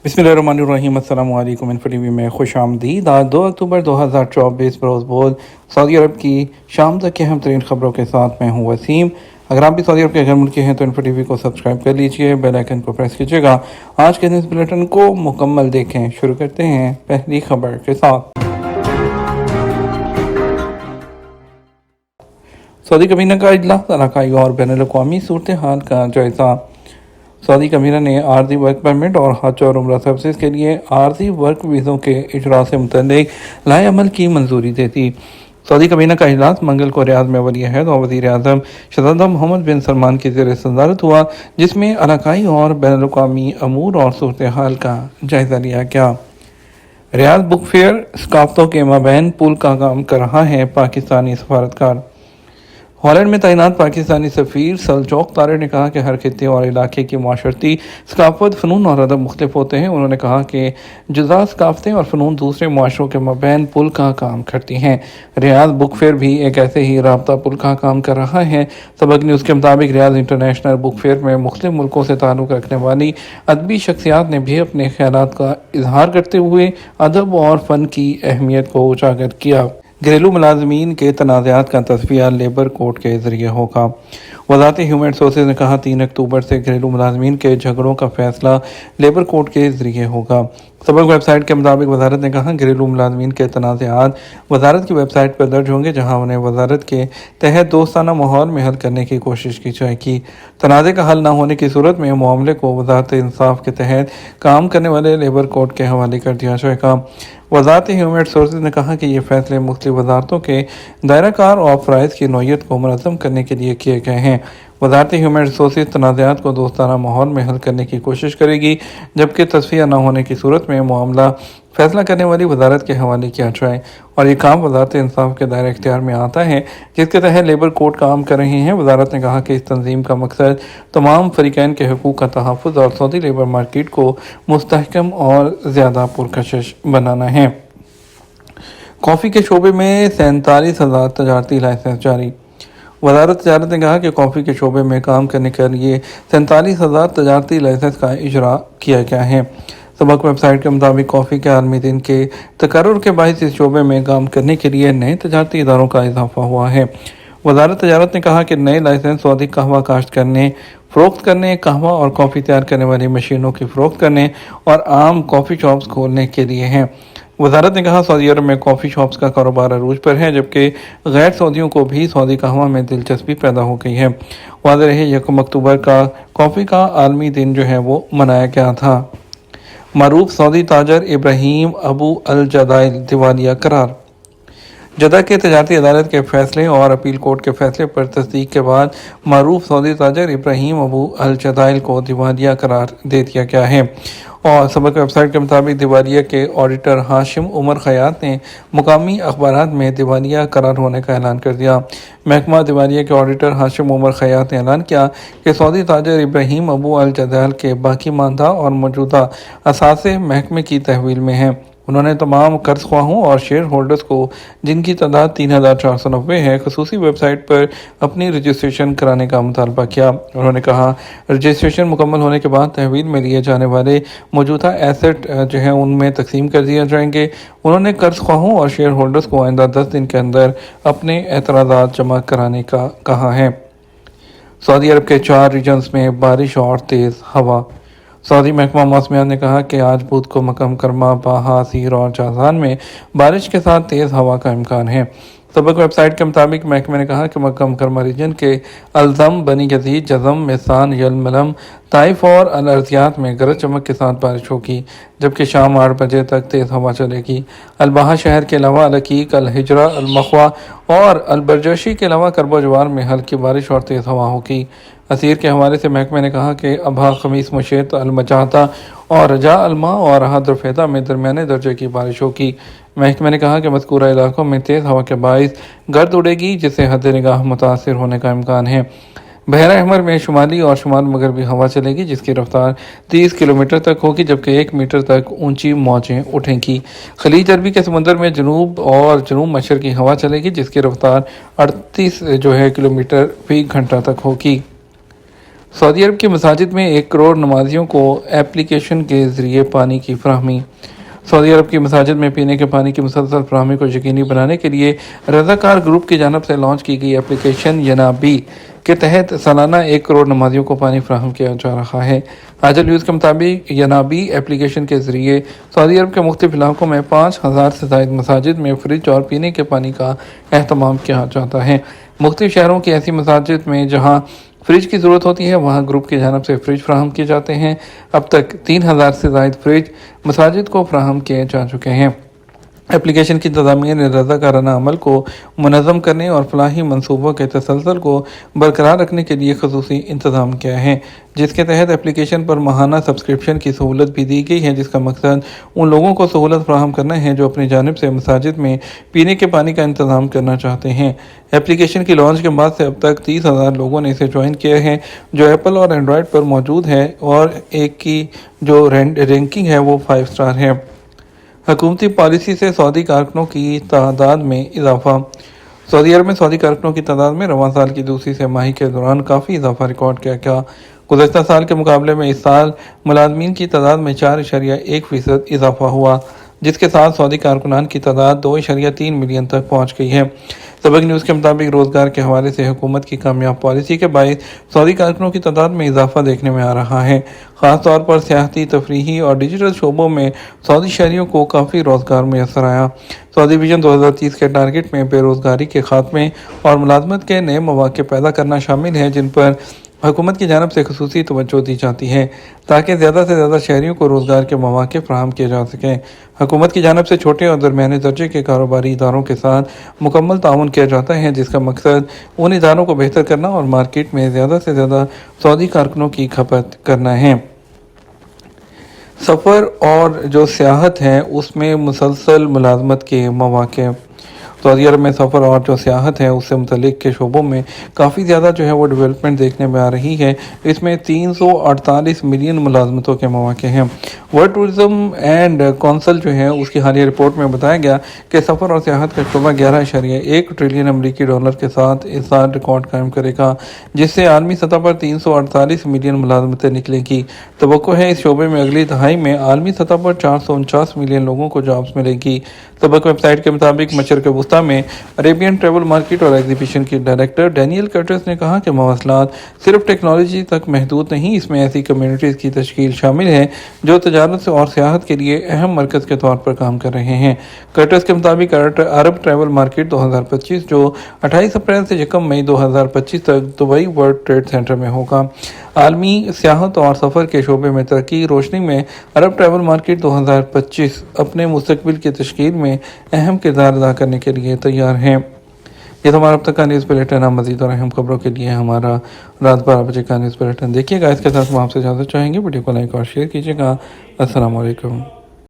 बिस्मिल्लाहिर्रहमानिर्रहीम। अस्सलाम वालेकुम। इन्फो टीवी में खुश आमदीद। आज 2 अक्टूबर 2024 बरोज़ बोल सऊदी अरब की शाम तक की अहम तरीन खबरों के साथ मैं हूँ वसीम। अगर आप भी सऊदी अरब के घर मुल्क के हैं तो इन्फो टीवी को सब्सक्राइब कर लीजिए, बेल आइकन को प्रेस कीजिएगा। आज के न्यूज़ बुलेटिन को मुकम्मल देखें। शुरू करते हैं पहली खबर के साथ। सऊदी कबीना का इजलास, इलाकाई और बैनुल अक़वामी सूरत हाल का जायज़ा। सऊदी कबीना ने आर्जी वर्क परमिट और हज और उम्रा सर्विसेज के लिए आर्जी वर्क वीज़ों के इजरा से मुतल्लिक लाए अमल की मंजूरी दे दी। सऊदी कबीना का इजलास मंगल को रियाद में वली अहद और वज़ीर आज़म शहज़ादा मोहम्मद बिन सलमान की ज़ेर सदारत हुआ, जिसमें इलाकाई और बैनुल अक़वामी अमूर और सूरत हाल का जायज़ा लिया गया। रियाद बुक फेयर सकाफ़तों के माबैन पुल का काम कर रहा है पाकिस्तानी सफारतकार। हॉलैंड में तैनात पाकिस्तानी सफ़ीर सलजोक तारिक ने कहा कि हर खित्ते और इलाके की माशरती सकाफ़त, फ़नून और अदब मुख्तलिफ होते हैं। उन्होंने कहा कि जुज़ा सकाफ़तें और फ़नून दूसरे माशरों के माबैन पुल का काम करती हैं। रियाद बुक फेयर भी एक ऐसे ही राब्ता पुल का काम कर रहा है। सबक न्यूज़ के मुताबिक रियाद इंटरनेशनल बुक फेयर में मुख्तलिफ मुल्कों से ताल्लुक़ रखने वाली अदबी शख्सियात ने भी अपने ख़यालात का इजहार करते हुए अदब और फ़न की अहमियत को उजागर किया। घरेलू मुलाजमीन के तनाज़ात का तस्फिया लेबर कोर्ट के ज़रिए होगा। वज़ारत ह्यूमन रिसोर्सेज ने कहा 3 अक्टूबर से घरेलू मुलाजमीन के झगड़ों का फैसला लेबर कोर्ट के ज़रिए होगा। सबक वेबसाइट के मुताबिक वज़ारत ने कहा घरेलू मुलाजमीन के तनाज़ात वज़ारत की वेबसाइट पर दर्ज होंगे, जहाँ उन्हें वज़ारत के तहत दोस्ताना माहौल में हल करने की कोशिश की जाएगी। तनाज़े का हल न होने की सूरत में मामले को वज़ारत इंसाफ के तहत काम करने वाले लेबर कोर्ट के हवाले कर दिया जाएगा। वज़ारत ह्यूमन रिसोर्सेज ने कहा कि ये फैसले मुख्तलिफ वज़ारतों के दायरा कार और फ़राइज़ की नौयत को मुनज़्ज़म करने के लिए किए गए हैं। वज़ारत ह्यूमन रिसोर्सेज तनाज़ात को दोस्ताना माहौल में हल करने की कोशिश करेगी, जबकि तस्फिया न होने की सूरत में मामला फैसला करने वाली वज़ारत के हवाले किया जाए, और ये काम वज़ारत इंसाफ के दायरा इख्तियार में आता है, जिसके तहत लेबर कोर्ट काम कर रहे हैं। वज़ारत ने कहा कि इस तंजीम का मकसद तमाम फ़रीक़ैन के हकूक़ का तहफ़्फ़ुज़ और सऊदी लेबर मार्केट को मुस्तहकम और ज़्यादा पुरकशिश बनाना है। कॉफ़ी के शोबे में 47,000 तजारती लाइसेंस जारी। वज़ारत तजारत ने कहा कि कॉफ़ी के शोबे में काम करने के लिए 47,000 तजारती लाइसेंस का इजरा किया गया है। सबक वेबसाइट के मुताबिक कॉफ़ी के आलमी दिन के तकर्रुर के बायस इस शोबे में काम करने के लिए नए तजारती इदारों का इजाफा हुआ है। वज़ारत तजारत ने कहा कि नए लाइसेंस सऊदी कहवा काश्त करने, फ़रोख्त करने, कहवा और कॉफ़ी तैयार करने वाली मशीनों की फ़रोख्त करने और आम कॉफ़ी शॉप्स खोलने के लिए हैं। वज़ारत ने कहा सऊदी अरब में कॉफ़ी शॉप्स का कारोबार अरूज पर है, जबकि गैर सऊदियों को भी सऊदी कहवा में दिलचस्पी पैदा हो गई है। वाज़ेह रहे 1 अक्टूबर का कॉफ़ी का आलमी दिन जो है वो मनाया गया था। मरूफ सऊदी ताजर इब्राहीम अबू अल जदाइल दिवालिया करार। जदा के तजारती अदालत के फैसले और अपील कोर्ट के फैसले पर तस्दीक के बाद मरूफ सऊदी ताजर इब्राहीम अबू अल जदाइल को दिवालिया करार दे दिया गया है। और सबक वेबसाइट के मुताबिक दिवालिया के ऑडिटर हाशिम उमर खयात ने मुकामी अखबारात में दिवालिया करार होने का ऐलान कर दिया। महकमा दिवालिया के ऑडिटर हाशिम उमर खयात ने ऐलान किया कि सऊदी ताजर इब्राहीम अबू अल जदाइल के बाकी मानदा और मौजूदा असासे महकमे की तहवील में हैं। उन्होंने तमाम कर्ज ख्वाहों और शेयर होल्डर्स को, जिनकी तादाद 3,490 है, खसूसी वेबसाइट पर अपनी रजिस्ट्रेशन कराने का मुतालबा किया। उन्होंने कहा रजिस्ट्रेशन मुकम्मल होने के बाद तहवील में लिए जाने वाले मौजूदा एसेट जो हैं उनमें तकसीम कर दिए जाएंगे। उन्होंने कर्ज ख्वाहों और शेयर होल्डर्स को आइंदा 10 दिन के अंदर अपने एतराज़ात जमा कराने का कहा है। सऊदी अरब के 4 रीजन्स में बारिश और तेज़ हवा। सऊदी महकमा मौसमियात ने कहा कि आज बुध को मक्का मुकर्रमा, बाहा, सीर और जाज़ान में बारिश के साथ तेज़ हवा का इम्कान है। सबक वेबसाइट के मुताबिक महकमे ने कहा कि मक्का मुकर्रमा रीजन के अलज़म, बनी यज़ीद, जज़म, मिसान, यलमलम, ताइफ और अल अर्ज़ियात में गरज चमक के साथ बारिश होगी, जबकि शाम 8 बजे तक तेज़ हवा चलेगी। अलबाहा शहर के अलावा अलकीक, अल हिजरा, अल मखवा और अल बरजशी के अलावा करबो जवार में हल्की बारिश और तेज़ हवा होगी। असीर के हवाले से महकमे ने कहा कि अबहा, खमीस, मुशेत, अल मजाता और रजा अलमा और हद्रफेदा में दरमियाने दर्जे की बारिश होगी। महकमे ने कहा कि मज़कूरा इलाकों में तेज़ हवा के बाइस गर्द उड़ेगी, जिससे हद निगाह मुतासिर होने का इम्कान है। बहरा अहमर में शुमाली और शुमाल मगरबी हवा चलेगी, जिसकी रफ्तार 30 किलोमीटर तक होगी, जबकि 1 मीटर तक ऊंची मौजें उठेंगी। खलीज अरबी के समुंदर में जनूब और जनूब मशरक़ की हवा चलेगी, जिसकी रफ्तार 38 किलोमीटर फी घंटा तक होगी। سعودی عرب کی مساجد میں 1 کروڑ نمازیوں کو ایپلیکیشن کے ذریعے پانی کی فراہمی۔ سعودی عرب کی مساجد میں پینے کے پانی کی مسلسل فراہمی کو یقینی بنانے کے لیے رضاکار گروپ کی جانب سے لانچ کی گئی ایپلیکیشن ینابی کے تحت سالانہ 1 کروڑ نمازیوں کو پانی فراہم کیا جا رہا ہے۔ آجل نیوز کے مطابق ینابی ایپلیکیشن کے ذریعے سعودی عرب کے مختلف علاقوں میں 5000 سے زائد مساجد میں فریج اور پینے کے پانی کا اہتمام کیا جاتا ہے۔ مختلف شہروں کی ایسی مساجد میں جہاں فریج کی ضرورت ہوتی ہے وہاں گروپ کی جانب سے فریج فراہم کیے جاتے ہیں۔ اب تک 3000 سے زائد فریج مساجد کو فراہم کیے جا چکے ہیں۔ ایپلیکیشن کی انتظامیہ نے رضاکارانہ عمل کو منظم کرنے اور فلاحی منصوبوں کے تسلسل کو برقرار رکھنے کے لیے خصوصی انتظام کیا ہے، جس کے تحت ایپلیکیشن پر ماہانہ سبسکرپشن کی سہولت بھی دی گئی ہے، جس کا مقصد ان لوگوں کو سہولت فراہم کرنا ہے جو اپنی جانب سے مساجد میں پینے کے پانی کا انتظام کرنا چاہتے ہیں۔ ایپلیکیشن کی لانچ کے بعد سے اب تک 30,000 لوگوں نے اسے جوائن کیا ہے، جو ایپل اور اینڈرائیڈ پر موجود ہے، اور ایک کی جو رینکنگ ہے وہ 5 اسٹار ہے۔ حکومتی پالیسی سے سعودی کارکنوں کی تعداد میں اضافہ۔ سعودی عرب میں سعودی کارکنوں کی تعداد میں رواں سال کی دوسری سہ ماہی کے دوران کافی اضافہ ریکارڈ کیا گیا۔ گزشتہ سال کے مقابلے میں اس سال ملازمین کی تعداد میں 4.1% اضافہ ہوا، جس کے ساتھ سعودی کارکنان کی تعداد 2.3 ملین تک پہنچ گئی ہے۔ سبق نیوز کے مطابق روزگار کے حوالے سے حکومت کی کامیاب پالیسی کے باعث سعودی کارکنوں کی تعداد میں اضافہ دیکھنے میں آ رہا ہے۔ خاص طور پر سیاحتی، تفریحی اور ڈیجیٹل شعبوں میں سعودی شہریوں کو کافی روزگار میسر آیا۔ سعودی ویژن 2030 کے ٹارگٹ میں بے روزگاری کے خاتمے اور ملازمت کے نئے مواقع پیدا کرنا شامل ہے، جن پر حکومت کی جانب سے خصوصی توجہ دی جاتی ہے تاکہ زیادہ سے زیادہ شہریوں کو روزگار کے مواقع فراہم کیے جا سکیں۔ حکومت کی جانب سے چھوٹے اور درمیانے درجے کے کاروباری اداروں کے ساتھ مکمل تعاون کیا جاتا ہے، جس کا مقصد ان اداروں کو بہتر کرنا اور مارکیٹ میں زیادہ سے زیادہ سعودی کارکنوں کی کھپت کرنا ہے۔ سفر اور جو سیاحت ہے اس میں مسلسل ملازمت کے مواقع۔ سعودی عرب میں سفر اور جو سیاحت ہے اس سے متعلق کے شعبوں میں کافی زیادہ جو ہے وہ ڈیولپمنٹ دیکھنے میں آ رہی ہے۔ اس میں 348 ملین ملازمتوں کے مواقع ہیں۔ ورلڈ ٹورزم اینڈ کونسل جو ہے اس کی حالیہ رپورٹ میں بتایا گیا کہ سفر اور سیاحت کا شعبہ 11.1 ٹریلین امریکی ڈالر کے ساتھ اس سال ریکارڈ قائم کرے گا، جس سے عالمی سطح پر 348 ملین ملازمتیں نکلیں گی۔ توقع ہے اس شعبے میں اگلی دہائی میں عالمی سطح پر 449 ملین لوگوں کو جابز ملے گی۔ سبق ویب سائٹ کے مطابق مشرق وسطیٰ میں عربین ٹریول مارکیٹ اور ایگزیبیشن کی ڈائریکٹر ڈینیل کرٹس نے کہا کہ مواصلات صرف ٹیکنالوجی تک محدود نہیں، اس میں ایسی کمیونٹیز کی تشکیل شامل ہے جو تجارت اور سیاحت کے لیے اہم مرکز کے طور پر کام کر رہے ہیں۔ کرٹس کے مطابق عرب ٹریول مارکیٹ 2025 جو 28 اپریل سے 1 مئی 2025 تک دبئی ورلڈ ٹریڈ سینٹر میں ہوگا، عالمی سیاحت اور سفر کے شعبے میں ترقی کی روشنی میں عرب ٹریول مارکیٹ 2025 اپنے مستقبل کی تشکیل میں اہم کردار ادا کرنے کے لیے تیار ہیں۔ یہ تو ہمارا اب تک کا نیوز بلیٹن ہے۔ مزید اور اہم خبروں کے لیے ہمارا رات 12 بجے کا نیوز بلیٹن دیکھیے گا۔ اس کے ساتھ ہم آپ سے اجازت چاہیں گے، ویڈیو کو لائک اور شیئر کیجیے گا۔ السلام علیکم۔